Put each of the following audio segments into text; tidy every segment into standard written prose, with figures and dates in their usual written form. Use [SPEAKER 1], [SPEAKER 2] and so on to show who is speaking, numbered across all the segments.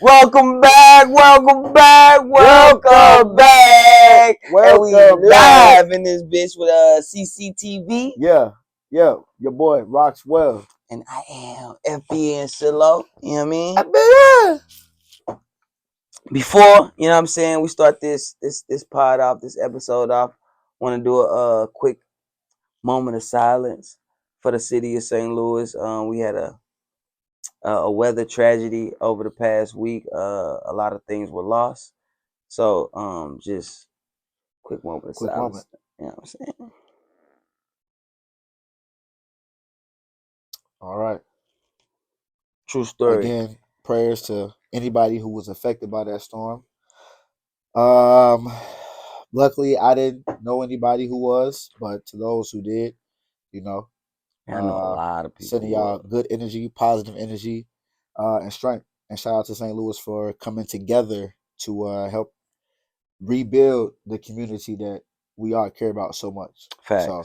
[SPEAKER 1] Welcome back, welcome back, welcome back. And we live in this bitch with Cctv.
[SPEAKER 2] Yeah, your boy rocks well.
[SPEAKER 1] And I am FBN Silo. You know what I mean? Before, you know what I'm saying, we start this pod off, this episode off, want to do a quick moment of silence for the city of St. Louis. We had a weather tragedy over the past week. A lot of things were lost. So just quick moment of silence. You know what I'm saying?
[SPEAKER 2] All right.
[SPEAKER 1] True story.
[SPEAKER 2] Again, prayers to anybody who was affected by that storm. Luckily I didn't know anybody who was, but to those who did, you know,
[SPEAKER 1] I know a lot of people.
[SPEAKER 2] Sending y'all good energy, positive energy, and strength. And shout out to St. Louis for coming together to help rebuild the community that we all care about so much.
[SPEAKER 1] Facts.
[SPEAKER 2] So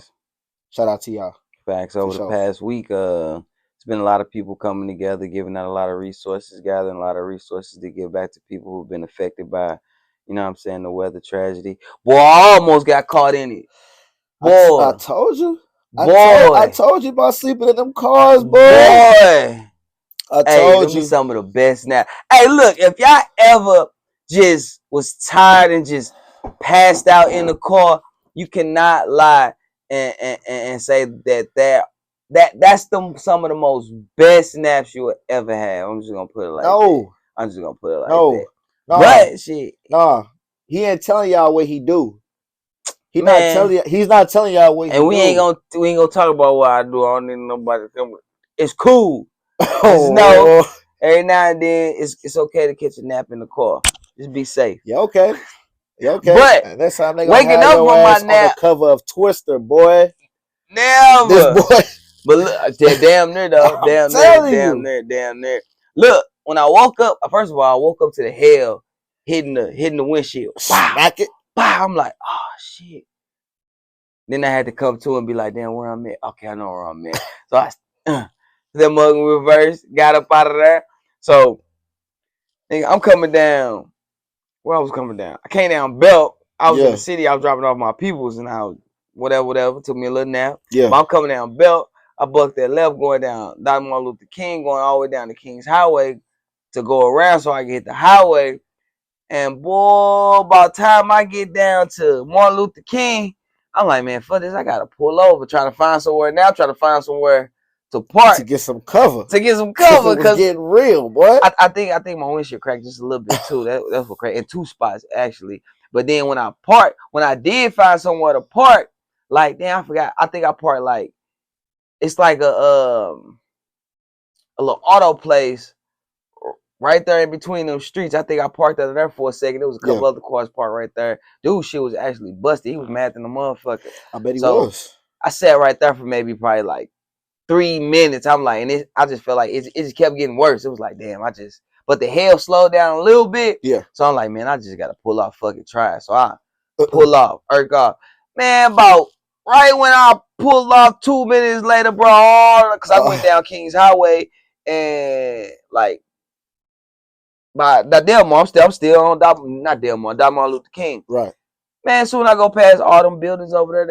[SPEAKER 2] shout out to y'all.
[SPEAKER 1] Facts. Over the past week, it's been a lot of people coming together, giving out a lot of resources, gathering a lot of resources to give back to people who've been affected by, you know what I'm saying, the weather tragedy. Boy, I almost got caught in it. Boy.
[SPEAKER 2] I told you.
[SPEAKER 1] Boy.
[SPEAKER 2] I told you about sleeping in them cars, boy.
[SPEAKER 1] Boy.
[SPEAKER 2] I told
[SPEAKER 1] you. Some of the best now. Hey, look, if y'all ever just was tired and just passed out in the car, you cannot lie and say that's some of the most best naps you will ever have. I'm just gonna put it like that. I'm just gonna put it like that.
[SPEAKER 2] No,
[SPEAKER 1] but shit.
[SPEAKER 2] Nah. He ain't telling y'all what he do. He's not telling y'all what he do.
[SPEAKER 1] And we ain't gonna talk about what I do. I don't need nobody to come. It's cool. Just know every now and then it's okay to catch a nap in the car. Just be safe.
[SPEAKER 2] Yeah, okay. Yeah, okay.
[SPEAKER 1] But
[SPEAKER 2] next time they gonna
[SPEAKER 1] waking
[SPEAKER 2] have
[SPEAKER 1] up
[SPEAKER 2] your
[SPEAKER 1] from my
[SPEAKER 2] ass
[SPEAKER 1] nap
[SPEAKER 2] on the cover of Twister, boy.
[SPEAKER 1] Never.
[SPEAKER 2] This boy.
[SPEAKER 1] But look, damn near though. Damn near. Look, when I woke up, first of all, I woke up to the hail hitting the windshield.
[SPEAKER 2] Smack it.
[SPEAKER 1] Wow. I'm like, oh shit. Then I had to come to and be like, damn, where I'm at? Okay, I know where I'm at. So I that mug in reverse, got up out of there. So I'm coming down. Where I was coming down? I came down Belt. I was in the city. I was dropping off my peoples and I was whatever. Took me a little nap.
[SPEAKER 2] Yeah.
[SPEAKER 1] But I'm coming down Belt. I bucked that left going down Dr. Martin Luther King, going all the way down to King's Highway to go around so I can hit the highway. And boy, by the time I get down to Martin Luther King, I'm like, man, fuck this. I gotta pull over, try to find somewhere now. Try to find somewhere to park
[SPEAKER 2] to get some cover.
[SPEAKER 1] Because
[SPEAKER 2] getting real, boy.
[SPEAKER 1] I think my windshield cracked just a little bit too. That's what cracked in two spots actually. But then when I did find somewhere to park, like damn, I forgot. I think I parked like it's like a little auto place right there in between them streets. I think I parked out there for a second. There was a couple other cars parked right there. Dude, shit was actually busted. He was mad than the motherfucker.
[SPEAKER 2] I bet he was.
[SPEAKER 1] I sat right there for probably like 3 minutes. I'm like, and I just felt like it just kept getting worse. It was like, damn, but the hail slowed down a little bit.
[SPEAKER 2] Yeah.
[SPEAKER 1] So I'm like, man, I just gotta pull off, fucking try. So I pull off, irk off. Man, about right when I pulled off 2 minutes later, bro, because I went down King's Highway and like by that Delmar, I'm still on not Delmar, Dr. Martin Luther King.
[SPEAKER 2] Right.
[SPEAKER 1] Man, soon I go past all them buildings over there,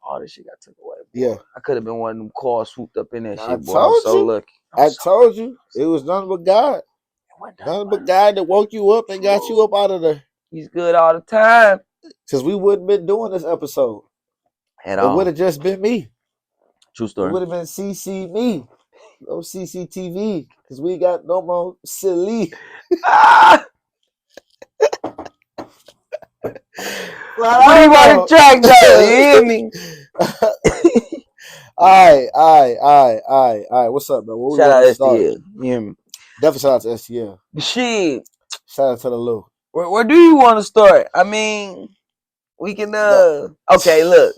[SPEAKER 1] all this shit got took away. Boy.
[SPEAKER 2] Yeah.
[SPEAKER 1] I could have been one of them cars swooped up in that shit, boy.
[SPEAKER 2] I'm
[SPEAKER 1] so lucky.
[SPEAKER 2] I told you. It was nothing but God. Nothing but God that woke you up and got you up out of there.
[SPEAKER 1] He's good all the time.
[SPEAKER 2] Because we wouldn't have been doing this episode. At all. It would have just been me.
[SPEAKER 1] True story.
[SPEAKER 2] It would have been me. No CCTV. Because we got no more silly.
[SPEAKER 1] What do you want to track though? You hear me?
[SPEAKER 2] All right. What's up, bro?
[SPEAKER 1] Shout out to STL. You hear me?
[SPEAKER 2] Definitely shout out to STL.
[SPEAKER 1] Shit.
[SPEAKER 2] Shout out to the Lou.
[SPEAKER 1] Where do you want to start? I mean, we can okay, look.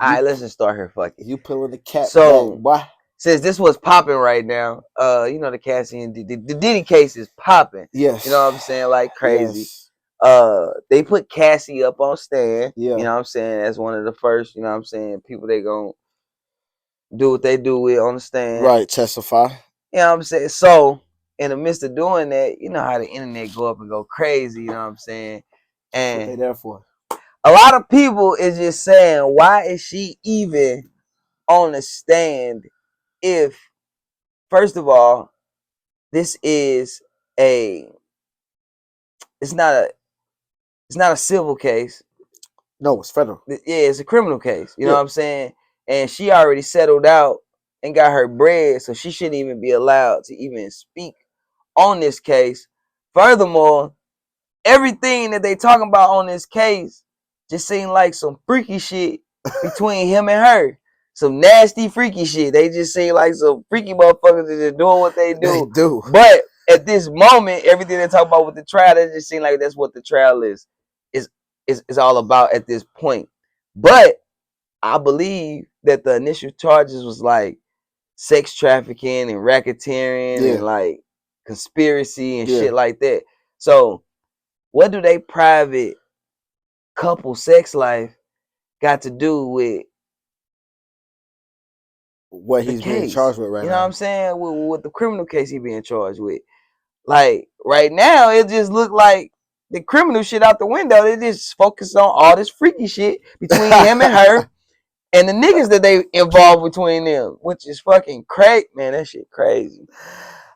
[SPEAKER 1] All right, let's just start here. Fuck it.
[SPEAKER 2] You pulling the cat back, boy.
[SPEAKER 1] Since this was popping right now, you know the Cassie and the Diddy case is popping.
[SPEAKER 2] Yes.
[SPEAKER 1] You know what I'm saying? Like crazy.
[SPEAKER 2] Yes.
[SPEAKER 1] They put Cassie up on stand.
[SPEAKER 2] Yeah.
[SPEAKER 1] You know what I'm saying? As one of the first, you know what I'm saying, people they gonna do what they do with on the stand.
[SPEAKER 2] Right, testify.
[SPEAKER 1] You know what I'm saying? So in the midst of doing that, you know how the internet go up and go crazy, you know what I'm saying?
[SPEAKER 2] That's what they
[SPEAKER 1] And
[SPEAKER 2] there for.
[SPEAKER 1] a lot of people is just saying, why is she even on the stand if, first of all, this is a it's not a it's not a civil case.
[SPEAKER 2] No, it's federal.
[SPEAKER 1] Yeah, it's a criminal case. You know
[SPEAKER 2] Yeah.
[SPEAKER 1] what I'm saying? And she already settled out and got her bread, so she shouldn't even be allowed to even speak on this case. Furthermore, everything that they talking about on this case just seemed like some freaky shit between him and her. Some nasty freaky shit. They just seem like some freaky motherfuckers that just doing what they
[SPEAKER 2] They
[SPEAKER 1] do.
[SPEAKER 2] do.
[SPEAKER 1] But at this moment, everything they talk about with the trial, it just seems like that's what the trial is is all about at this point. But I believe that the initial charges was like sex trafficking and racketeering
[SPEAKER 2] Yeah.
[SPEAKER 1] and like conspiracy and
[SPEAKER 2] Yeah.
[SPEAKER 1] shit like that. So what do they private couple sex life got to do with
[SPEAKER 2] What
[SPEAKER 1] the
[SPEAKER 2] he's being
[SPEAKER 1] case?
[SPEAKER 2] charged with right
[SPEAKER 1] You know what
[SPEAKER 2] now.
[SPEAKER 1] I'm saying? With the criminal case he being charged with. Like right now, it just looked like the criminal shit out the window. They just focus on all this freaky shit between him and her and the niggas that they involved between them, which is fucking crazy, man. That shit crazy.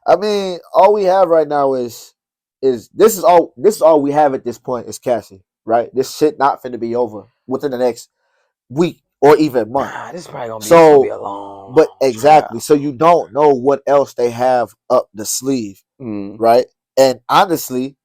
[SPEAKER 2] I mean, all we have right now is this is all we have at this point is Cassie, right? This shit not finna be over within the next week or even month.
[SPEAKER 1] Nah, this is probably gonna be it's gonna be
[SPEAKER 2] So,
[SPEAKER 1] a long,
[SPEAKER 2] but
[SPEAKER 1] long
[SPEAKER 2] exactly,
[SPEAKER 1] trial.
[SPEAKER 2] so you don't know what else they have up the sleeve,
[SPEAKER 1] Mm.
[SPEAKER 2] right? And honestly,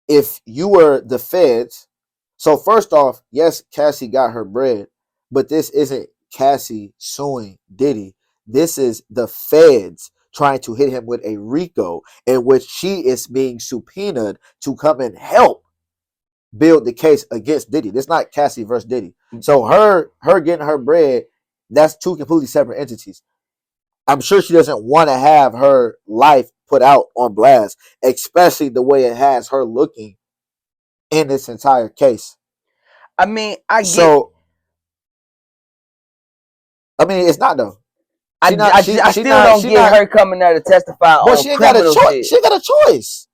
[SPEAKER 2] if you were the feds, so first off, yes, Cassie got her bread, but this isn't Cassie suing Diddy. This is the feds trying to hit him with a RICO in which she is being subpoenaed to come and help build the case against Diddy. This is not Cassie versus Diddy. So her getting her bread, that's two completely separate entities. I'm sure she doesn't want to have her life put out on blast, especially the way it has her looking in this entire case.
[SPEAKER 1] I mean,
[SPEAKER 2] So I mean, it's not though. She not.
[SPEAKER 1] I
[SPEAKER 2] She
[SPEAKER 1] still
[SPEAKER 2] not.
[SPEAKER 1] don't
[SPEAKER 2] She
[SPEAKER 1] get
[SPEAKER 2] not.
[SPEAKER 1] her coming there to testify
[SPEAKER 2] Bro,
[SPEAKER 1] on
[SPEAKER 2] she ain't got a
[SPEAKER 1] criminal
[SPEAKER 2] choice.
[SPEAKER 1] shit.
[SPEAKER 2] She ain't got a choice.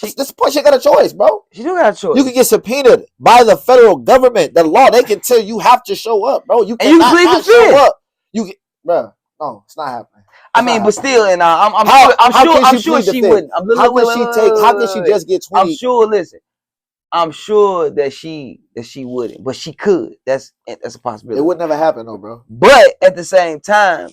[SPEAKER 2] That's
[SPEAKER 1] She
[SPEAKER 2] this point. She ain't got a choice, bro.
[SPEAKER 1] she do got a
[SPEAKER 2] You can
[SPEAKER 1] choice,
[SPEAKER 2] get subpoenaed by the federal government. The law, they can tell you have to show up, bro. You
[SPEAKER 1] and you can
[SPEAKER 2] cannot
[SPEAKER 1] plead the
[SPEAKER 2] not show
[SPEAKER 1] fifth.
[SPEAKER 2] up. You get, bro. No, it's not happening.
[SPEAKER 1] I
[SPEAKER 2] It's not
[SPEAKER 1] mean, but
[SPEAKER 2] happening,
[SPEAKER 1] still,
[SPEAKER 2] bro.
[SPEAKER 1] and
[SPEAKER 2] How can
[SPEAKER 1] I'm
[SPEAKER 2] she
[SPEAKER 1] sure
[SPEAKER 2] plead the
[SPEAKER 1] she
[SPEAKER 2] fifth?
[SPEAKER 1] wouldn't.
[SPEAKER 2] How can she take? How can she just get
[SPEAKER 1] I'm
[SPEAKER 2] 20?
[SPEAKER 1] sure. Listen, I'm sure that she wouldn't, but she could. That's a
[SPEAKER 2] It
[SPEAKER 1] possibility.
[SPEAKER 2] would never happen, though, bro.
[SPEAKER 1] But at the same time,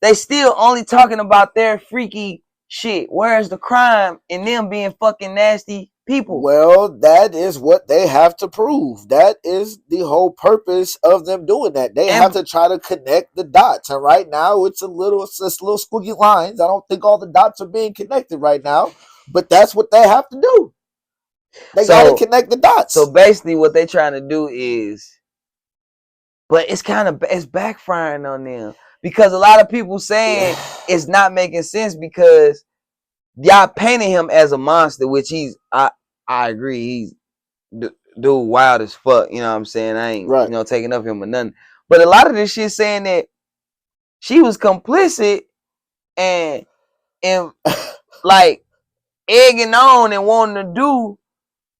[SPEAKER 1] they still only talking about their freaky shit. Where's the crime in them being fucking nasty people?
[SPEAKER 2] Well, that is what they have to prove. That is the whole purpose of them doing that. They have
[SPEAKER 1] And
[SPEAKER 2] to try to connect the dots. And right now, it's little squiggy lines. I don't think all the dots are being connected right now, but that's what they have to do. They got to
[SPEAKER 1] so
[SPEAKER 2] connect the
[SPEAKER 1] so
[SPEAKER 2] dots.
[SPEAKER 1] basically, what they trying to do is, but it's kind of it's backfiring on them because a lot of people saying it's not making sense because y'all painting him as a monster, which I agree he's dude wild as fuck. You know what I'm saying? I ain't
[SPEAKER 2] Right.
[SPEAKER 1] taking up him or nothing. But a lot of this shit saying that she was complicit and and like egging on and wanting to do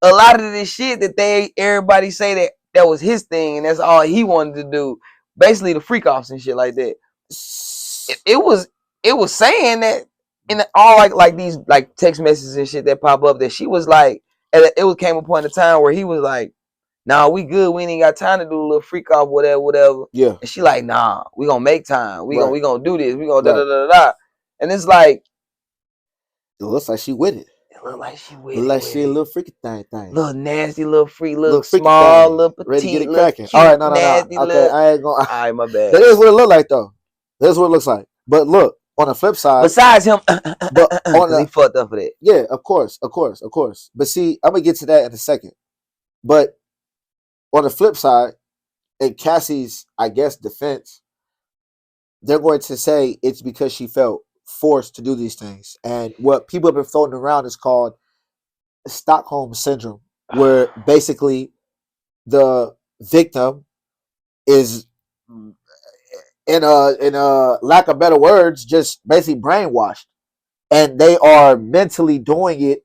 [SPEAKER 1] a lot of this shit that everybody say that was his thing and that's all he wanted to do. Basically the freak offs and shit like that. It was saying that in all like these like text messages and shit that pop up that she was like it was came a point in time where he was like, nah, we good, we ain't got time to do a little freak off, whatever.
[SPEAKER 2] Yeah.
[SPEAKER 1] And she like, nah, we gonna make time.
[SPEAKER 2] Right.
[SPEAKER 1] We gonna do this. We gonna da
[SPEAKER 2] Right.
[SPEAKER 1] da da da. And it's like
[SPEAKER 2] It looks like she with it.
[SPEAKER 1] it look like she
[SPEAKER 2] Look
[SPEAKER 1] with
[SPEAKER 2] like
[SPEAKER 1] it,
[SPEAKER 2] she a little freaky thing.
[SPEAKER 1] little nasty, little freak,
[SPEAKER 2] Little
[SPEAKER 1] little
[SPEAKER 2] freaky
[SPEAKER 1] small,
[SPEAKER 2] thing.
[SPEAKER 1] little
[SPEAKER 2] Ready to get
[SPEAKER 1] petite,
[SPEAKER 2] it
[SPEAKER 1] little
[SPEAKER 2] cracking. All
[SPEAKER 1] cute,
[SPEAKER 2] right, no.
[SPEAKER 1] nasty,
[SPEAKER 2] Okay,
[SPEAKER 1] little.
[SPEAKER 2] I ain't gonna.
[SPEAKER 1] All right, my bad.
[SPEAKER 2] That is what it look like, though. That's what it looks like. But look, on the flip side,
[SPEAKER 1] Besides him,
[SPEAKER 2] but on
[SPEAKER 1] because he
[SPEAKER 2] the
[SPEAKER 1] fucked up for that.
[SPEAKER 2] yeah, of course. But see, I'm gonna get to that in a second. But on the flip side, in Cassie's, I guess, defense, they're going to say it's because she felt forced to do these things. And what people have been floating around is called Stockholm syndrome, where basically the victim is, in a lack of better words, just basically brainwashed. and they are mentally doing it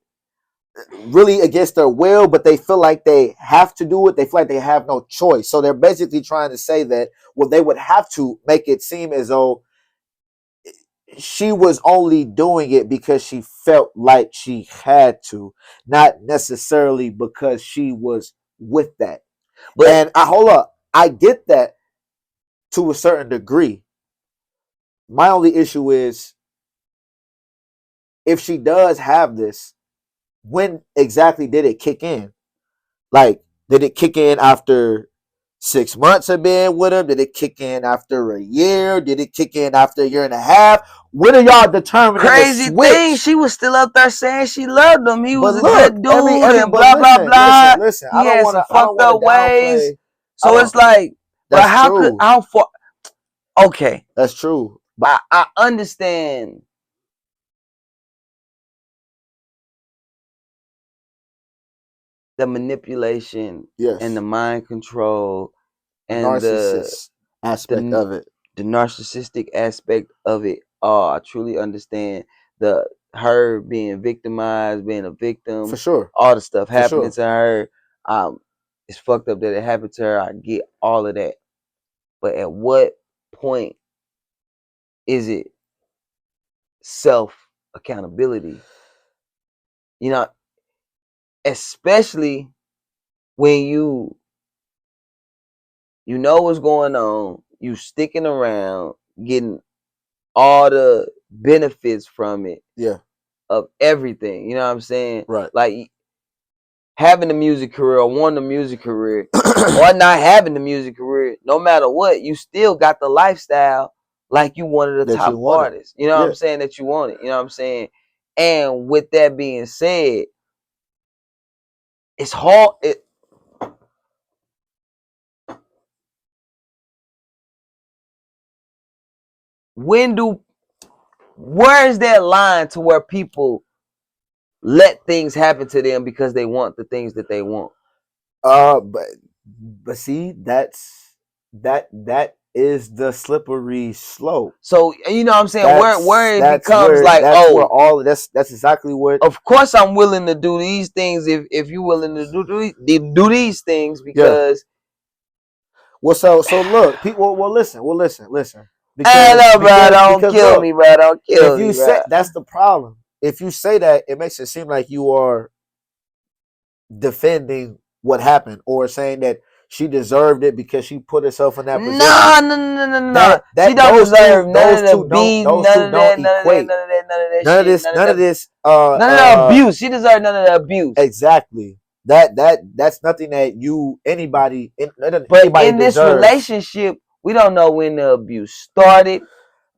[SPEAKER 2] really against their will, but they feel like they have to do it. They feel like they have no choice. So they're basically trying to say that, well, they would have to make it seem as though she was only doing it because she felt like she had to, not necessarily because she was with that.
[SPEAKER 1] But
[SPEAKER 2] And I hold up, I get that to a certain degree. My only issue is if she does have this, when exactly did it kick in? Like, did it kick in after 6 months of being with him? Did it kick in after a year? Did it kick in after a year and a half? When are y'all determining the
[SPEAKER 1] crazy thing,
[SPEAKER 2] switch?
[SPEAKER 1] she was still up there saying she loved him. He
[SPEAKER 2] But
[SPEAKER 1] was a
[SPEAKER 2] look,
[SPEAKER 1] good dude and
[SPEAKER 2] but
[SPEAKER 1] blah blah
[SPEAKER 2] listen,
[SPEAKER 1] blah.
[SPEAKER 2] listen.
[SPEAKER 1] He had some
[SPEAKER 2] I don't
[SPEAKER 1] fucked
[SPEAKER 2] want
[SPEAKER 1] up
[SPEAKER 2] to
[SPEAKER 1] ways.
[SPEAKER 2] downplay. I
[SPEAKER 1] So
[SPEAKER 2] don't.
[SPEAKER 1] it's like, but
[SPEAKER 2] That's true.
[SPEAKER 1] how far? Okay,
[SPEAKER 2] That's true. But
[SPEAKER 1] I understand the manipulation and the
[SPEAKER 2] yes,
[SPEAKER 1] mind control
[SPEAKER 2] the
[SPEAKER 1] and
[SPEAKER 2] narcissist aspect
[SPEAKER 1] the
[SPEAKER 2] of it.
[SPEAKER 1] the narcissistic aspect of it. Oh, I truly understand the her being victimized, being a
[SPEAKER 2] For
[SPEAKER 1] victim,
[SPEAKER 2] sure.
[SPEAKER 1] all the stuff
[SPEAKER 2] For
[SPEAKER 1] happening
[SPEAKER 2] sure.
[SPEAKER 1] to her. It's fucked up that it happened to her. I get all of that, but at what point is it self accountability? You know, especially when you know what's going on, you sticking around, getting all the benefits from it
[SPEAKER 2] Yeah.
[SPEAKER 1] of everything. You know what I'm saying?
[SPEAKER 2] Right.
[SPEAKER 1] Like having a music career or wanting a music career or not having the music career, no matter what, you still got the lifestyle like you one of the
[SPEAKER 2] That you
[SPEAKER 1] top
[SPEAKER 2] wanted.
[SPEAKER 1] artists. You know what
[SPEAKER 2] Yeah.
[SPEAKER 1] I'm saying? That you want it. You know what I'm saying? And with that being said, it's hard. When do where is that line to where people let things happen to them because they want the things that they want?
[SPEAKER 2] But see, that is the slippery slope.
[SPEAKER 1] So you know what I'm saying, where it becomes like,
[SPEAKER 2] That's where
[SPEAKER 1] oh,
[SPEAKER 2] all that's exactly what.
[SPEAKER 1] of course I'm willing to do these things if you're willing to do these things
[SPEAKER 2] Yeah.
[SPEAKER 1] because
[SPEAKER 2] Well, so look, people. Well, listen,
[SPEAKER 1] hey look, bro, don't
[SPEAKER 2] because
[SPEAKER 1] kill
[SPEAKER 2] look,
[SPEAKER 1] me, bro, don't
[SPEAKER 2] if
[SPEAKER 1] kill
[SPEAKER 2] you
[SPEAKER 1] me,
[SPEAKER 2] say
[SPEAKER 1] bro.
[SPEAKER 2] that's the problem. If you say that, it makes it seem like you are defending what happened or saying that she deserved it because she put herself in that position.
[SPEAKER 1] No, no, no, no, no, no. She
[SPEAKER 2] That
[SPEAKER 1] don't deserve none
[SPEAKER 2] those
[SPEAKER 1] of the
[SPEAKER 2] two don't
[SPEAKER 1] beef, none of that, none of that,
[SPEAKER 2] equate.
[SPEAKER 1] none of that, none of that shit,
[SPEAKER 2] None of this
[SPEAKER 1] none of the abuse. She deserved none of the abuse.
[SPEAKER 2] exactly. That's nothing that
[SPEAKER 1] But
[SPEAKER 2] anybody
[SPEAKER 1] in this
[SPEAKER 2] deserves.
[SPEAKER 1] relationship, we don't know when the abuse started.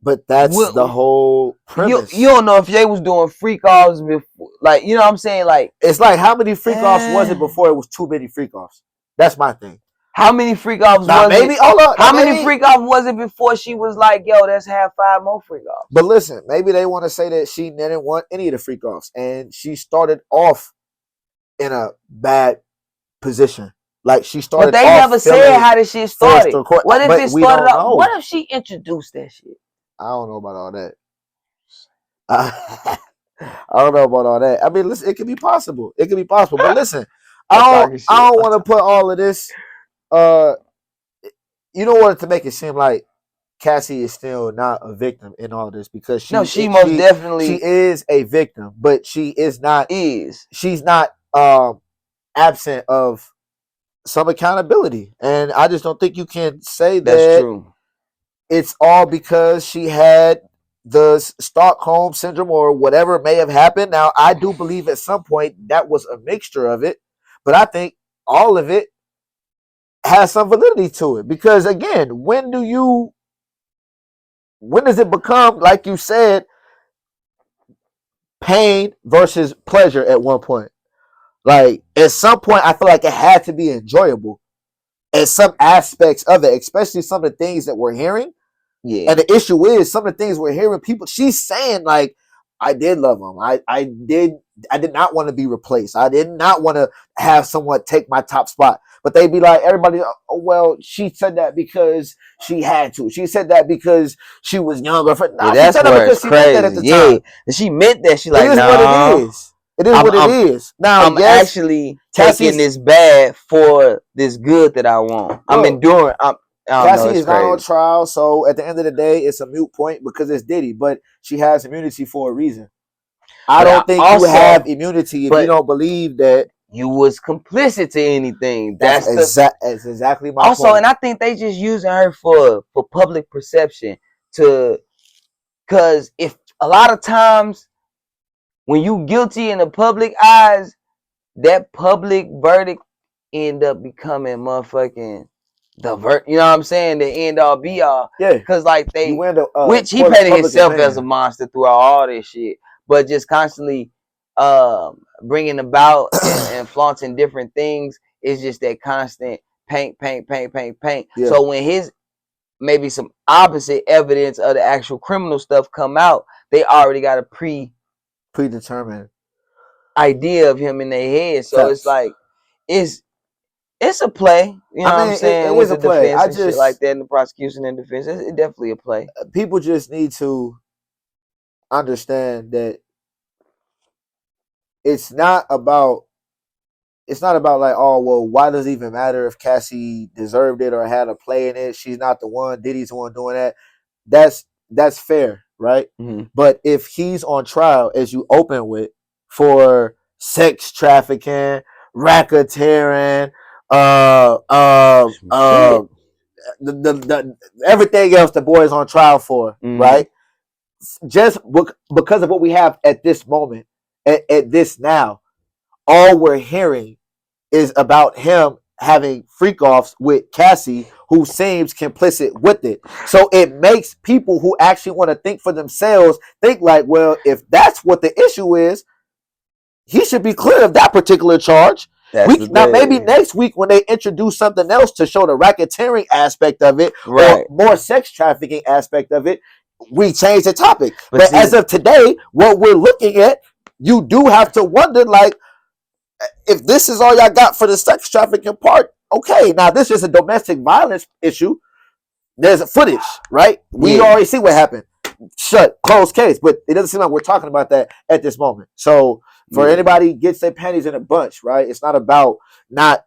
[SPEAKER 2] But that's the whole
[SPEAKER 1] You
[SPEAKER 2] premise.
[SPEAKER 1] don't know if they was doing freak offs before, like you know what I'm saying, like
[SPEAKER 2] It's like how many freak offs was it
[SPEAKER 1] eh,
[SPEAKER 2] before it was too many freak offs? That's my thing.
[SPEAKER 1] how many freak offs
[SPEAKER 2] Now
[SPEAKER 1] was
[SPEAKER 2] maybe
[SPEAKER 1] it?
[SPEAKER 2] hold up. Now
[SPEAKER 1] How many
[SPEAKER 2] maybe
[SPEAKER 1] freak offs was it before she was like, yo, let's have 5 more freak offs?
[SPEAKER 2] but listen, maybe they want to say that she didn't want any of the freak offs and she started off in a bad position. Like she
[SPEAKER 1] But
[SPEAKER 2] started
[SPEAKER 1] they
[SPEAKER 2] off
[SPEAKER 1] never said
[SPEAKER 2] feeling
[SPEAKER 1] how this shit
[SPEAKER 2] forced
[SPEAKER 1] started.
[SPEAKER 2] or court.
[SPEAKER 1] What if
[SPEAKER 2] But
[SPEAKER 1] it
[SPEAKER 2] we
[SPEAKER 1] started
[SPEAKER 2] don't
[SPEAKER 1] up? What
[SPEAKER 2] know.
[SPEAKER 1] if she introduced that shit?
[SPEAKER 2] I don't know about all that. I don't know about all that. I mean, listen, it could be possible. It could be possible. But listen,
[SPEAKER 1] I'm talking
[SPEAKER 2] I
[SPEAKER 1] shit.
[SPEAKER 2] don't want to put all of this. Uh, you don't want it to make it seem like Cassie is still not a victim in all this because
[SPEAKER 1] No, she most
[SPEAKER 2] she
[SPEAKER 1] definitely
[SPEAKER 2] is a victim, but she is not.
[SPEAKER 1] is.
[SPEAKER 2] She's not absent of some accountability, and I just don't think you can say
[SPEAKER 1] That's
[SPEAKER 2] that
[SPEAKER 1] true.
[SPEAKER 2] it's all because she had the Stockholm syndrome or whatever may have happened. Now, I do believe at some point that was a mixture of it, but I think all of it has some validity to it because again, when does it become like you said pain versus pleasure at one point? Like at some point, I feel like it had to be enjoyable at some aspects of it, especially some of the things that we're hearing.
[SPEAKER 1] Yeah.
[SPEAKER 2] And the issue is some of the things we're hearing people. She's saying like, I did love him. I did not want to be replaced. I did not want to have someone take my top spot. But they'd be like, everybody, oh, well, she said that because she had to. She said that because she was younger.
[SPEAKER 1] Yeah,
[SPEAKER 2] She
[SPEAKER 1] that's
[SPEAKER 2] said that
[SPEAKER 1] where it's
[SPEAKER 2] because she meant that at
[SPEAKER 1] crazy.
[SPEAKER 2] the
[SPEAKER 1] Yeah,
[SPEAKER 2] time.
[SPEAKER 1] she meant that. She
[SPEAKER 2] It
[SPEAKER 1] like,
[SPEAKER 2] is what it
[SPEAKER 1] nah.
[SPEAKER 2] is. It is
[SPEAKER 1] I'm
[SPEAKER 2] what it
[SPEAKER 1] I'm
[SPEAKER 2] is. Now,
[SPEAKER 1] I'm
[SPEAKER 2] yes,
[SPEAKER 1] actually taking
[SPEAKER 2] Cassie's
[SPEAKER 1] this bad for this good that I want. I'm
[SPEAKER 2] look.
[SPEAKER 1] enduring. I don't know.
[SPEAKER 2] Cassie
[SPEAKER 1] It's
[SPEAKER 2] is not on
[SPEAKER 1] crazy.
[SPEAKER 2] trial, so at the end of the day, it's a moot point because it's Diddy. But she has immunity for a reason. I
[SPEAKER 1] But I
[SPEAKER 2] don't think you have
[SPEAKER 1] also,
[SPEAKER 2] immunity if you
[SPEAKER 1] but
[SPEAKER 2] don't believe that.
[SPEAKER 1] you was complicit to anything.
[SPEAKER 2] That's
[SPEAKER 1] That's the
[SPEAKER 2] exactly my
[SPEAKER 1] also,
[SPEAKER 2] point.
[SPEAKER 1] and I think they just using her for public perception to, cause if a lot of times when you guilty in the public eyes, that public verdict end up becoming motherfucking you know what I'm saying, the end all be all.
[SPEAKER 2] Yeah,
[SPEAKER 1] Cause like
[SPEAKER 2] you
[SPEAKER 1] they,
[SPEAKER 2] win the
[SPEAKER 1] which he painted
[SPEAKER 2] public
[SPEAKER 1] himself as a
[SPEAKER 2] opinion.
[SPEAKER 1] monster throughout all this shit, but just constantly bringing about and flaunting different things is just that constant paint, paint, paint, paint, paint.
[SPEAKER 2] Yeah,
[SPEAKER 1] So when his maybe some opposite evidence of the actual criminal stuff come out, they already got a
[SPEAKER 2] predetermined
[SPEAKER 1] idea of him in their head. So it's
[SPEAKER 2] facts.
[SPEAKER 1] like it's it's a play, you know
[SPEAKER 2] I
[SPEAKER 1] what
[SPEAKER 2] mean,
[SPEAKER 1] I'm
[SPEAKER 2] it
[SPEAKER 1] saying,
[SPEAKER 2] is
[SPEAKER 1] with
[SPEAKER 2] a
[SPEAKER 1] the
[SPEAKER 2] play.
[SPEAKER 1] defense and shit like that, and the prosecution and defense. It's definitely a play.
[SPEAKER 2] People just need to understand that it's not about like, oh well, why does it even matter if Cassie deserved it or had a play in it? She's not the one. Diddy's the one doing that. That's fair, right?
[SPEAKER 1] Mm-hmm.
[SPEAKER 2] But if he's on trial, as you open with, for sex trafficking, racketeering,
[SPEAKER 1] Shit.
[SPEAKER 2] the everything else the boy is on trial for,
[SPEAKER 1] Mm-hmm.
[SPEAKER 2] right? Just because of what we have at this moment, at this now, all we're hearing is about him having freak offs with Cassie, who seems complicit with it. So it makes people who actually want to think for themselves think like, well, if that's what the issue is, he should be clear of that particular charge.
[SPEAKER 1] That's
[SPEAKER 2] We
[SPEAKER 1] the
[SPEAKER 2] now maybe
[SPEAKER 1] thing.
[SPEAKER 2] next week when they introduce something else to show the racketeering aspect of it or
[SPEAKER 1] Right.
[SPEAKER 2] more sex trafficking aspect of it, we change the topic.
[SPEAKER 1] But
[SPEAKER 2] But as
[SPEAKER 1] see,
[SPEAKER 2] of today, what we're looking at, you do have to wonder like, if this is all y'all got for the sex trafficking part, okay. Now this is a domestic violence issue. There's a footage, right? We
[SPEAKER 1] yeah.
[SPEAKER 2] already see what happened. Shut, closed case. But it doesn't seem like we're talking about that at this moment. So for
[SPEAKER 1] Yeah.
[SPEAKER 2] anybody gets their panties in a bunch, right? It's not about not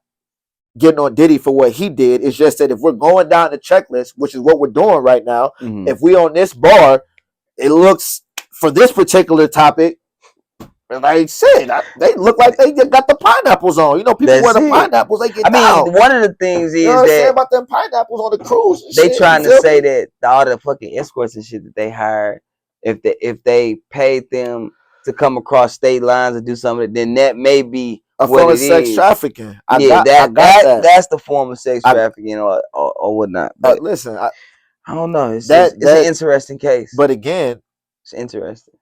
[SPEAKER 2] getting on Diddy for what he did. It's just that if we're going down the checklist, which is what we're doing right now,
[SPEAKER 1] Mm-hmm.
[SPEAKER 2] if we on this bar, it looks for this particular topic, like I said, they look like they just got the pineapples on. You know, people wear
[SPEAKER 1] That's
[SPEAKER 2] the
[SPEAKER 1] it.
[SPEAKER 2] pineapples, they
[SPEAKER 1] I
[SPEAKER 2] get
[SPEAKER 1] mean,
[SPEAKER 2] down.
[SPEAKER 1] one of the things
[SPEAKER 2] You know
[SPEAKER 1] is
[SPEAKER 2] what I'm saying
[SPEAKER 1] that
[SPEAKER 2] about them pineapples on the cruise and
[SPEAKER 1] they
[SPEAKER 2] shit? You
[SPEAKER 1] trying to
[SPEAKER 2] feel
[SPEAKER 1] say
[SPEAKER 2] me?
[SPEAKER 1] that all the fucking escorts and shit that they hired, if they paid them to come across state lines and do something, then that may be
[SPEAKER 2] A
[SPEAKER 1] what
[SPEAKER 2] form of
[SPEAKER 1] it
[SPEAKER 2] sex
[SPEAKER 1] is.
[SPEAKER 2] trafficking.
[SPEAKER 1] Yeah,
[SPEAKER 2] I got that.
[SPEAKER 1] that's the form of sex
[SPEAKER 2] I
[SPEAKER 1] trafficking or whatnot. But
[SPEAKER 2] listen,
[SPEAKER 1] I don't know. It's an
[SPEAKER 2] that.
[SPEAKER 1] interesting case.
[SPEAKER 2] But again,
[SPEAKER 1] It's interesting.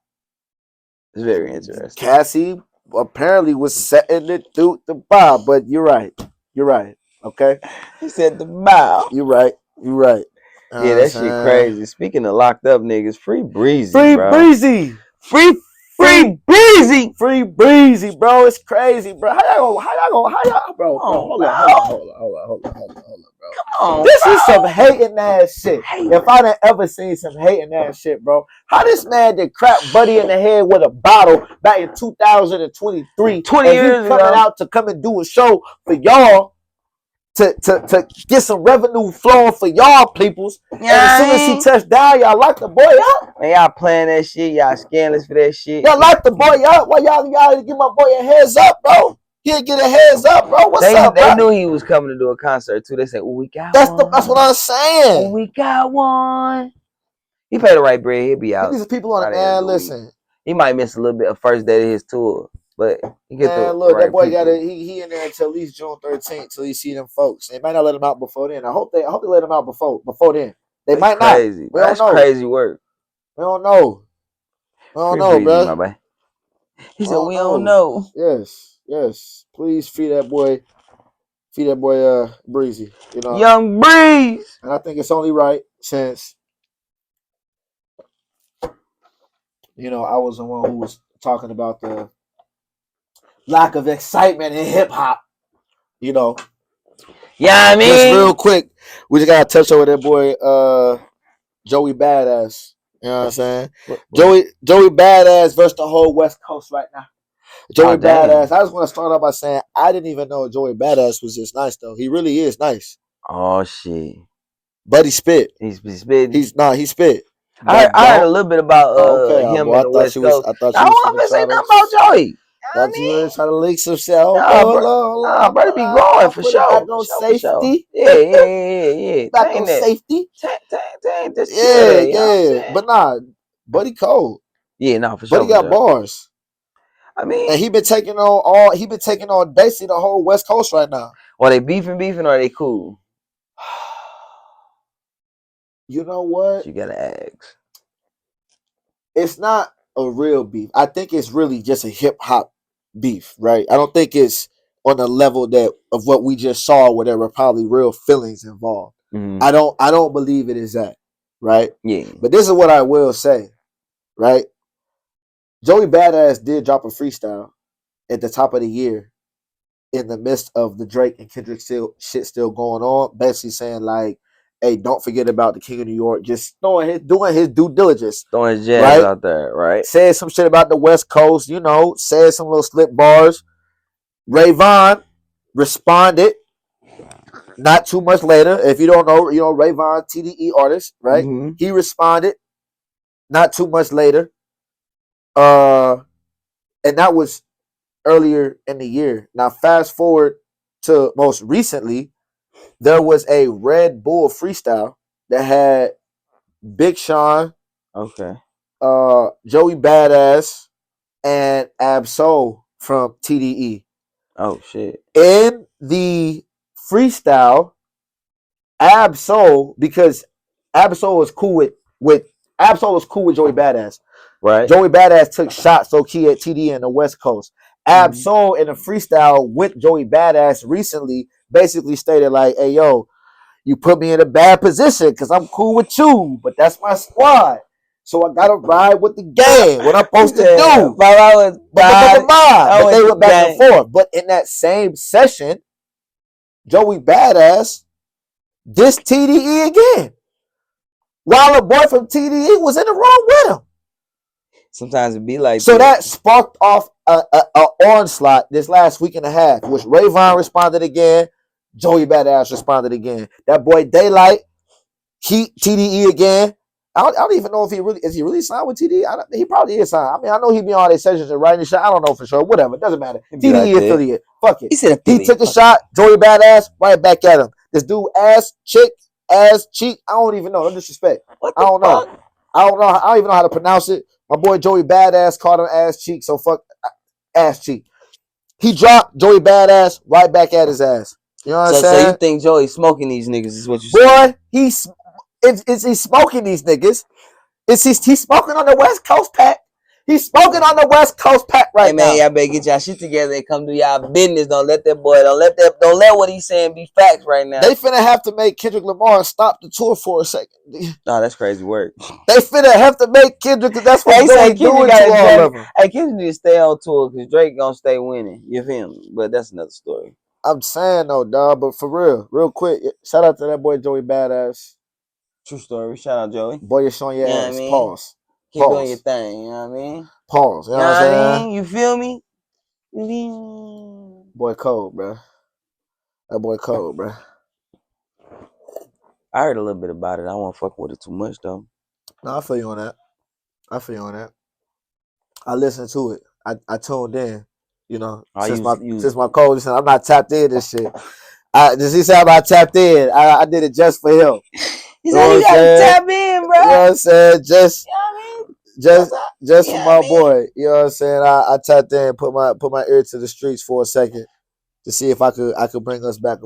[SPEAKER 1] It's very interesting.
[SPEAKER 2] Cassie apparently was setting it through the bar. But you're right. You're right. Okay.
[SPEAKER 1] He said the bow.
[SPEAKER 2] You're right. You're right. You know
[SPEAKER 1] Yeah,
[SPEAKER 2] what I'm
[SPEAKER 1] that shit
[SPEAKER 2] saying?
[SPEAKER 1] crazy. Speaking of locked up niggas, free Breezy,
[SPEAKER 2] Free
[SPEAKER 1] bro.
[SPEAKER 2] Breezy.
[SPEAKER 1] Free
[SPEAKER 2] Free
[SPEAKER 1] Breezy.
[SPEAKER 2] Free Breezy, bro. It's crazy, bro. How y'all, bro,
[SPEAKER 1] Oh,
[SPEAKER 2] hold on,
[SPEAKER 1] bro.
[SPEAKER 2] bro.
[SPEAKER 1] Oh,
[SPEAKER 2] This is some
[SPEAKER 1] bro.
[SPEAKER 2] hating ass shit.
[SPEAKER 1] Hey.
[SPEAKER 2] If I done ever seen some hating ass shit, bro. How this man did crap Buddy in the head with a bottle back in 2023,
[SPEAKER 1] 20
[SPEAKER 2] and he
[SPEAKER 1] years
[SPEAKER 2] coming
[SPEAKER 1] ago.
[SPEAKER 2] out to come and do a show for y'all to get some revenue flowing for y'all peoples. And as soon as he
[SPEAKER 1] Yeah.
[SPEAKER 2] touched down, y'all locked the boy up.
[SPEAKER 1] Man, y'all playing that shit. Y'all scandalous for that shit.
[SPEAKER 2] Y'all locked the boy up. Why y'all didn't give my boy a heads up, bro? He didn't get a heads up, bro. What's up,
[SPEAKER 1] They
[SPEAKER 2] bro?
[SPEAKER 1] knew he was coming to do a concert too. They said, "Oh, we got
[SPEAKER 2] That's
[SPEAKER 1] one.
[SPEAKER 2] what I'm saying.
[SPEAKER 1] Oh, we got one." He paid the right bread. He'll be out.
[SPEAKER 2] These people on
[SPEAKER 1] By
[SPEAKER 2] it,
[SPEAKER 1] the end of
[SPEAKER 2] man.
[SPEAKER 1] the week.
[SPEAKER 2] Listen,
[SPEAKER 1] He might miss a little bit of first day of his tour, but he get
[SPEAKER 2] man.
[SPEAKER 1] the
[SPEAKER 2] Look, that
[SPEAKER 1] right
[SPEAKER 2] boy got
[SPEAKER 1] people.
[SPEAKER 2] he in there until at least June 13th till he see them folks. They might not let him out before then. I hope they let him out before then. They
[SPEAKER 1] That's
[SPEAKER 2] might not.
[SPEAKER 1] crazy.
[SPEAKER 2] We don't
[SPEAKER 1] That's
[SPEAKER 2] know.
[SPEAKER 1] crazy work.
[SPEAKER 2] We don't know. We don't
[SPEAKER 1] Free
[SPEAKER 2] know,
[SPEAKER 1] Breezy,
[SPEAKER 2] bro.
[SPEAKER 1] my boy. He
[SPEAKER 2] We
[SPEAKER 1] said,
[SPEAKER 2] don't
[SPEAKER 1] "We don't
[SPEAKER 2] know.
[SPEAKER 1] know."
[SPEAKER 2] Yes. Please feed that boy. Feed that boy Breezy. You know.
[SPEAKER 1] Young Breeze.
[SPEAKER 2] And I think it's only right since I was the one who was talking about the lack of excitement in hip hop.
[SPEAKER 1] Yeah, I
[SPEAKER 2] Just real
[SPEAKER 1] mean,
[SPEAKER 2] quick, we just gotta touch over that boy, Joey Badass. You know what I'm saying? Joey Badass versus the whole West Coast right now. Joey
[SPEAKER 1] oh
[SPEAKER 2] Badass.
[SPEAKER 1] damn.
[SPEAKER 2] I just want to start off by saying I didn't even know Joey Badass was this nice though. He really is nice.
[SPEAKER 1] Oh shit.
[SPEAKER 2] But he spit.
[SPEAKER 1] He's spitting.
[SPEAKER 2] He spit.
[SPEAKER 1] I
[SPEAKER 2] But
[SPEAKER 1] heard a
[SPEAKER 2] don't.
[SPEAKER 1] little bit about
[SPEAKER 2] Okay,
[SPEAKER 1] him
[SPEAKER 2] boy.
[SPEAKER 1] in the West Coast.
[SPEAKER 2] I thought
[SPEAKER 1] Now,
[SPEAKER 2] you
[SPEAKER 1] I
[SPEAKER 2] was
[SPEAKER 1] want
[SPEAKER 2] finna
[SPEAKER 1] to say
[SPEAKER 2] try to.
[SPEAKER 1] nothing about Joey. You know what
[SPEAKER 2] Thought
[SPEAKER 1] I
[SPEAKER 2] you
[SPEAKER 1] mean?
[SPEAKER 2] were trying to link some shit. Okay,
[SPEAKER 1] Nah,
[SPEAKER 2] hold
[SPEAKER 1] bro.
[SPEAKER 2] on, hold
[SPEAKER 1] Nah,
[SPEAKER 2] on.
[SPEAKER 1] brother be
[SPEAKER 2] I'll
[SPEAKER 1] growing for
[SPEAKER 2] put it back
[SPEAKER 1] sure. For
[SPEAKER 2] on
[SPEAKER 1] sure, for sure.
[SPEAKER 2] safety.
[SPEAKER 1] Yeah.
[SPEAKER 2] Back on
[SPEAKER 1] Ain't that.
[SPEAKER 2] safety.
[SPEAKER 1] Just chill
[SPEAKER 2] Yeah,
[SPEAKER 1] there, you know what I'm
[SPEAKER 2] yeah.
[SPEAKER 1] saying?
[SPEAKER 2] But nah, Buddy cold.
[SPEAKER 1] Yeah, no, for
[SPEAKER 2] Buddy
[SPEAKER 1] sure, for
[SPEAKER 2] got
[SPEAKER 1] sure.
[SPEAKER 2] bars.
[SPEAKER 1] I mean,
[SPEAKER 2] And he been taking on basically the whole West Coast right now.
[SPEAKER 1] are they beefing, or are they cool?
[SPEAKER 2] You know what?
[SPEAKER 1] You gotta ask.
[SPEAKER 2] It's not a real beef. I think it's really just a hip hop beef, right? I don't think it's on the level that of what we just saw where there were probably real feelings involved.
[SPEAKER 1] Mm-hmm.
[SPEAKER 2] I don't believe it is that, right?
[SPEAKER 1] Yeah.
[SPEAKER 2] But this is what I will say, right? Joey Badass did drop a freestyle at the top of the year in the midst of the Drake and Kendrick still going on, basically saying like, "Hey, don't forget about the King of New York." Just doing his due diligence,
[SPEAKER 1] Throwing his jazz
[SPEAKER 2] right?
[SPEAKER 1] out there, right?
[SPEAKER 2] Said some shit about the West Coast, said some little slip bars. Rayvon responded not too much later. If you don't know, Rayvon, TDE artist, right?
[SPEAKER 1] Mm-hmm.
[SPEAKER 2] He responded not too much later. And that was earlier in the year. Now, fast forward to most recently, there was a Red Bull freestyle that had Big Sean,
[SPEAKER 1] Okay.
[SPEAKER 2] Joey Badass, and Absol from TDE.
[SPEAKER 1] Oh shit.
[SPEAKER 2] In the freestyle, because Absol was cool with Joey Badass.
[SPEAKER 1] Right.
[SPEAKER 2] Joey Badass took shots so key at TDE in the West Coast.
[SPEAKER 1] Mm-hmm.
[SPEAKER 2] Absol in a freestyle with Joey Badass recently basically stated like, "Hey yo, you put me in a bad position because I'm cool with you, but that's my squad. So I gotta ride with the gang. What I'm
[SPEAKER 1] He
[SPEAKER 2] supposed to
[SPEAKER 1] said,
[SPEAKER 2] do?"
[SPEAKER 1] "But I was God. I
[SPEAKER 2] But
[SPEAKER 1] was
[SPEAKER 2] they
[SPEAKER 1] the
[SPEAKER 2] went back and
[SPEAKER 1] gang."
[SPEAKER 2] forth. But in that same session, Joey Badass dissed TDE again. While a boy from TDE was in the room with him.
[SPEAKER 1] Sometimes it be like
[SPEAKER 2] So
[SPEAKER 1] that.
[SPEAKER 2] that sparked off a onslaught this last week and a half, which Rayvon responded again, Joey Badass responded again. That boy Daylight, TDE again. I don't even know if he really signed with TDE. He probably is signed. I mean, I know he be on all their sessions and writing shit. I don't know for sure. Whatever, it doesn't matter.
[SPEAKER 1] It be like
[SPEAKER 2] TDE
[SPEAKER 1] that.
[SPEAKER 2] affiliate. Fuck it.
[SPEAKER 1] He said
[SPEAKER 2] He
[SPEAKER 1] affiliate.
[SPEAKER 2] took a shot. Joey Badass right back at him. This dude ass cheek. I don't even know. No disrespect.
[SPEAKER 1] What
[SPEAKER 2] I
[SPEAKER 1] the
[SPEAKER 2] don't know.
[SPEAKER 1] fuck?
[SPEAKER 2] I don't even know how to pronounce it. My boy Joey Badass called him ass cheek. So fuck ass cheek. He dropped Joey Badass right back at his ass. You know what I'm
[SPEAKER 1] So you
[SPEAKER 2] saying?
[SPEAKER 1] think Joey smoking these niggas is what you
[SPEAKER 2] Boy,
[SPEAKER 1] saying?
[SPEAKER 2] is he smoking these niggas? He's smoking on the West Coast pack? He's smoking on the West Coast pack right
[SPEAKER 1] Hey man,
[SPEAKER 2] now.
[SPEAKER 1] y'all better get y'all shit together and come do y'all business. Don't let what he's saying be facts right now.
[SPEAKER 2] They finna have to make Kendrick Lamar stop the tour for a second.
[SPEAKER 1] No, that's crazy work.
[SPEAKER 2] They finna have to make Kendrick, because that's what
[SPEAKER 1] Hey, he said
[SPEAKER 2] Joey
[SPEAKER 1] Kendrick
[SPEAKER 2] doing to
[SPEAKER 1] got a
[SPEAKER 2] all
[SPEAKER 1] Drake.
[SPEAKER 2] of them.
[SPEAKER 1] Hey, Kendrick need to stay on tour because Drake gonna stay winning. You feel me? But that's another story.
[SPEAKER 2] I'm saying though, dog, but for real quick, shout out to that boy Joey Badass.
[SPEAKER 1] True story. Shout out Joey.
[SPEAKER 2] Boy, you're showing your
[SPEAKER 1] You know what I
[SPEAKER 2] ass.
[SPEAKER 1] mean?
[SPEAKER 2] Pause.
[SPEAKER 1] Keep doing your
[SPEAKER 2] Pause.
[SPEAKER 1] thing. You know what I mean?
[SPEAKER 2] Pause. You know
[SPEAKER 1] You know
[SPEAKER 2] what I'm
[SPEAKER 1] what I
[SPEAKER 2] saying?
[SPEAKER 1] mean? You feel me? You feel me?
[SPEAKER 2] Boy cold, bro. That boy cold, bro.
[SPEAKER 1] I heard a little bit about it. I won't fuck with it too much though.
[SPEAKER 2] No, I feel you on that. I feel you on that. I listened to it. I tuned in.
[SPEAKER 1] I
[SPEAKER 2] Since my coach said I'm not tapped in this shit. Does he say I'm not tapped in? I did it just for him.
[SPEAKER 1] He
[SPEAKER 2] You know
[SPEAKER 1] said
[SPEAKER 2] what
[SPEAKER 1] you
[SPEAKER 2] I'm
[SPEAKER 1] gotta
[SPEAKER 2] saying?
[SPEAKER 1] tap in, bro.
[SPEAKER 2] You know what I'm saying?
[SPEAKER 1] You know what I mean?
[SPEAKER 2] Just
[SPEAKER 1] That's how,
[SPEAKER 2] just
[SPEAKER 1] you
[SPEAKER 2] for
[SPEAKER 1] know what I
[SPEAKER 2] my
[SPEAKER 1] mean?
[SPEAKER 2] boy. You know what I'm saying? I tapped in, put my ear to the streets for a second to see if I could bring us back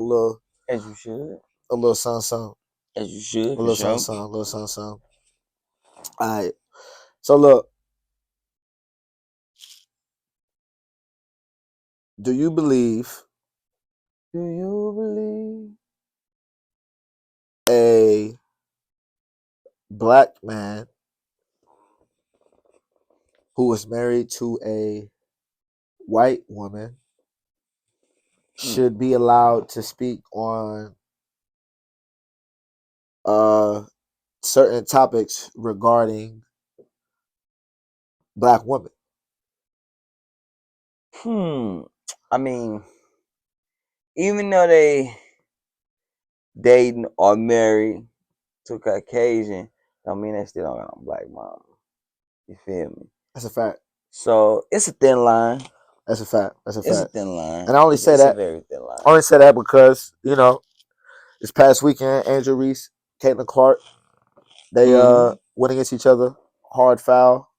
[SPEAKER 1] As you should.
[SPEAKER 2] a little something,
[SPEAKER 1] As you should,
[SPEAKER 2] a
[SPEAKER 1] for
[SPEAKER 2] little
[SPEAKER 1] sure.
[SPEAKER 2] something, a little something. All right. So look, do you believe
[SPEAKER 1] Do you believe?
[SPEAKER 2] a black man who is married to a white woman should be allowed to speak on certain topics regarding black women.
[SPEAKER 1] I mean, even though they dating or married to Caucasian, I mean they still don't got no black mom. You feel me?
[SPEAKER 2] That's a fact.
[SPEAKER 1] So it's a thin line.
[SPEAKER 2] That's a fact. That's a
[SPEAKER 1] It's a
[SPEAKER 2] fact.
[SPEAKER 1] thin line.
[SPEAKER 2] And I only say
[SPEAKER 1] It's a
[SPEAKER 2] that.
[SPEAKER 1] very thin line.
[SPEAKER 2] I only say that because this past weekend, Angel Reese, Caitlin Clark, they went against each other. Hard foul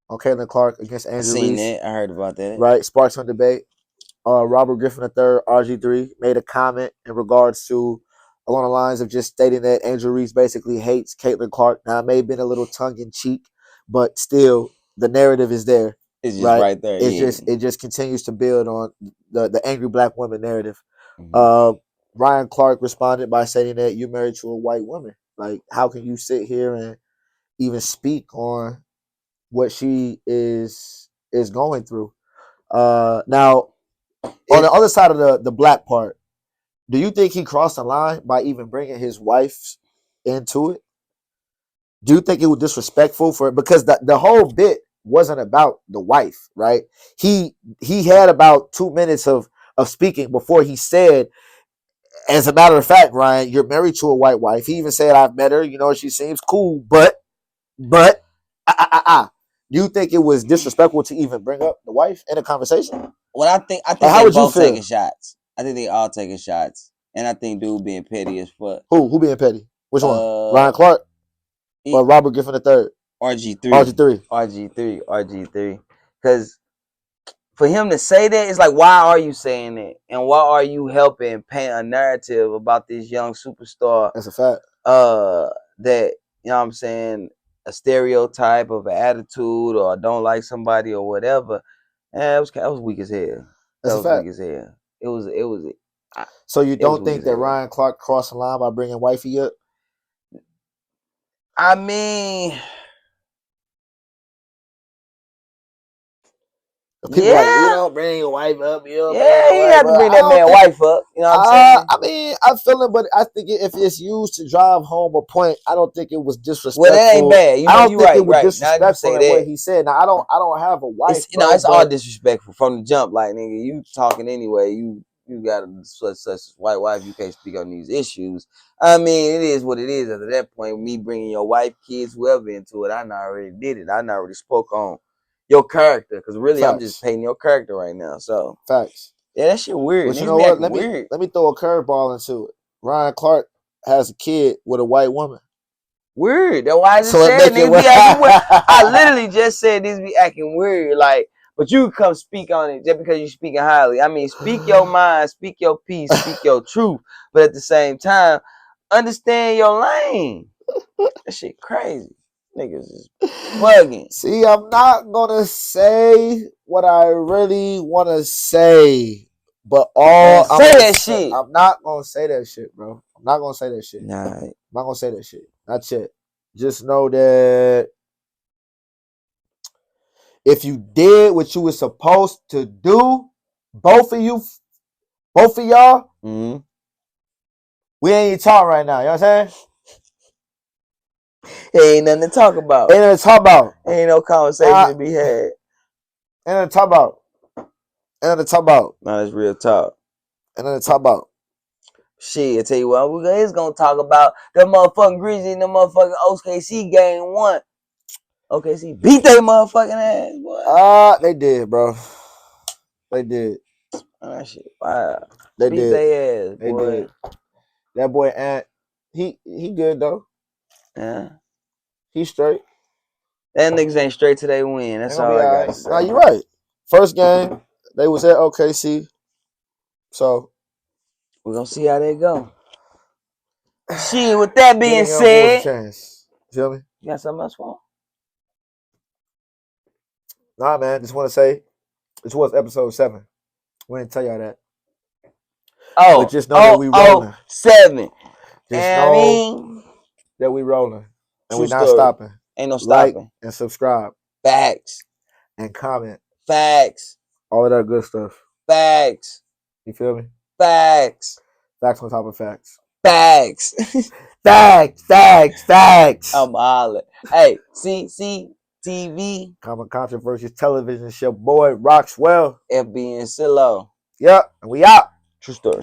[SPEAKER 2] on Caitlin Clark against
[SPEAKER 1] I
[SPEAKER 2] Angel
[SPEAKER 1] seen
[SPEAKER 2] Reese.
[SPEAKER 1] that. I heard about that.
[SPEAKER 2] Right, sparked some debate. Robert Griffin III, RG3, made a comment in regards to along the lines of just stating that Angel Reese basically hates Caitlin Clark. Now, it may have been a little tongue in cheek, but still, the narrative is there.
[SPEAKER 1] It's just right there.
[SPEAKER 2] It just continues to build on the angry black woman narrative.
[SPEAKER 1] Mm-hmm.
[SPEAKER 2] Ryan Clark responded by saying that you're married to a white woman. Like, how can you sit here and even speak on what she is going through? Now, on the other side of the black part, do you think he crossed the line by even bringing his wife into it? Do you think it was disrespectful for it? Because the whole bit wasn't about the wife, right? He had about 2 minutes of speaking before he said, as a matter of fact, Ryan, you're married to a white wife. He even said, I've met her, she seems cool, but do you think it was disrespectful to even bring up the wife in a conversation?
[SPEAKER 1] Well, I think
[SPEAKER 2] Like,
[SPEAKER 1] they both taking shots. I think they all taking shots, and I think dude being petty as fuck.
[SPEAKER 2] Who being petty? Which one? Ryan Clark or Robert Griffin III?
[SPEAKER 1] RG3. Because for him to say that, it's like, why are you saying that, and why are you helping paint a narrative about this young superstar?
[SPEAKER 2] That's a fact.
[SPEAKER 1] That, you know what I'm saying, a stereotype of an attitude or don't like somebody or whatever. That was weak as hell.
[SPEAKER 2] That's a fact.
[SPEAKER 1] Weak as hell. It was.
[SPEAKER 2] So you don't think that Ryan Clark crossed the line by bringing wifey up?
[SPEAKER 1] I mean,
[SPEAKER 2] people like, you don't bring your wife up. You don't
[SPEAKER 1] he had to bring that man's wife up. You know what I'm saying?
[SPEAKER 2] I mean, I feel it, but I think if it's used to drive home a point, I don't think it was disrespectful.
[SPEAKER 1] Well, that ain't bad.
[SPEAKER 2] I don't think it was disrespectful in what he said. Now, I don't have a wife.
[SPEAKER 1] It's all disrespectful from the jump. Like, nigga, you talking anyway. You got a such white wife. You can't speak on these issues. I mean, it is what it is. At that point, me bringing your wife, kids, whoever into it, I already did it. I already spoke on your character, because really, I'm just painting your character right now. So
[SPEAKER 2] facts.
[SPEAKER 1] Yeah, that shit weird.
[SPEAKER 2] But you know what? Let me throw a curveball into it. Ryan Clark has a kid with a white woman.
[SPEAKER 1] Weird. That's why I just said niggas be acting weird. I literally just said niggas be acting weird. Like, but you come speak on it just because you speaking highly. I mean, speak your mind, speak your peace, speak your truth. But at the same time, understand your lane. That shit crazy. Niggas is bugging.
[SPEAKER 2] See, I'm not gonna say what I really want to say, but I'm not gonna say that shit, bro. I'm not gonna say that shit.
[SPEAKER 1] Nah.
[SPEAKER 2] I'm not gonna say that shit. Not yet. Just know that if you did what you were supposed to do, both of y'all,
[SPEAKER 1] mm-hmm.
[SPEAKER 2] We ain't even talking right now. You know what I'm saying?
[SPEAKER 1] Ain't nothing to talk about. Ain't no conversation to be had.
[SPEAKER 2] Ain't nothing to talk about.
[SPEAKER 1] No, that's real talk.
[SPEAKER 2] Ain't nothing to talk about.
[SPEAKER 1] Shit, I tell you what, we is gonna talk about the motherfucking Breezy and the motherfucking OKC game 1. OKC beat their motherfucking ass, boy.
[SPEAKER 2] They did, bro. They did.
[SPEAKER 1] That shit, wow.
[SPEAKER 2] They
[SPEAKER 1] beat
[SPEAKER 2] did.
[SPEAKER 1] Their ass,
[SPEAKER 2] they
[SPEAKER 1] boy.
[SPEAKER 2] Did. That boy Ant, he good though.
[SPEAKER 1] Yeah.
[SPEAKER 2] He straight.
[SPEAKER 1] That niggas ain't straight till they win. That's all I gotta say.
[SPEAKER 2] Nah, you right. First game, they was at OKC. So
[SPEAKER 1] we're gonna see how they go. Shit, with that being
[SPEAKER 2] said, chance. Feel me?
[SPEAKER 1] You got something else for him?
[SPEAKER 2] Nah, man. Just want to say, this was episode 7. We didn't tell y'all that.
[SPEAKER 1] But
[SPEAKER 2] just know that we rolling.
[SPEAKER 1] 7.
[SPEAKER 2] Just know that we rolling. And we not stopping.
[SPEAKER 1] Ain't no stopping.
[SPEAKER 2] Like and subscribe.
[SPEAKER 1] Facts.
[SPEAKER 2] and comment.
[SPEAKER 1] Facts.
[SPEAKER 2] All of that good stuff.
[SPEAKER 1] Facts.
[SPEAKER 2] You feel me?
[SPEAKER 1] Facts.
[SPEAKER 2] Facts on top of facts.
[SPEAKER 1] Facts.
[SPEAKER 2] Facts.
[SPEAKER 1] I'm hollering. Hey, Cctv.
[SPEAKER 2] Common Controversies Television Show. Boy, Roxwell.
[SPEAKER 1] FB and Silo.
[SPEAKER 2] Yep, and we out.
[SPEAKER 1] True story.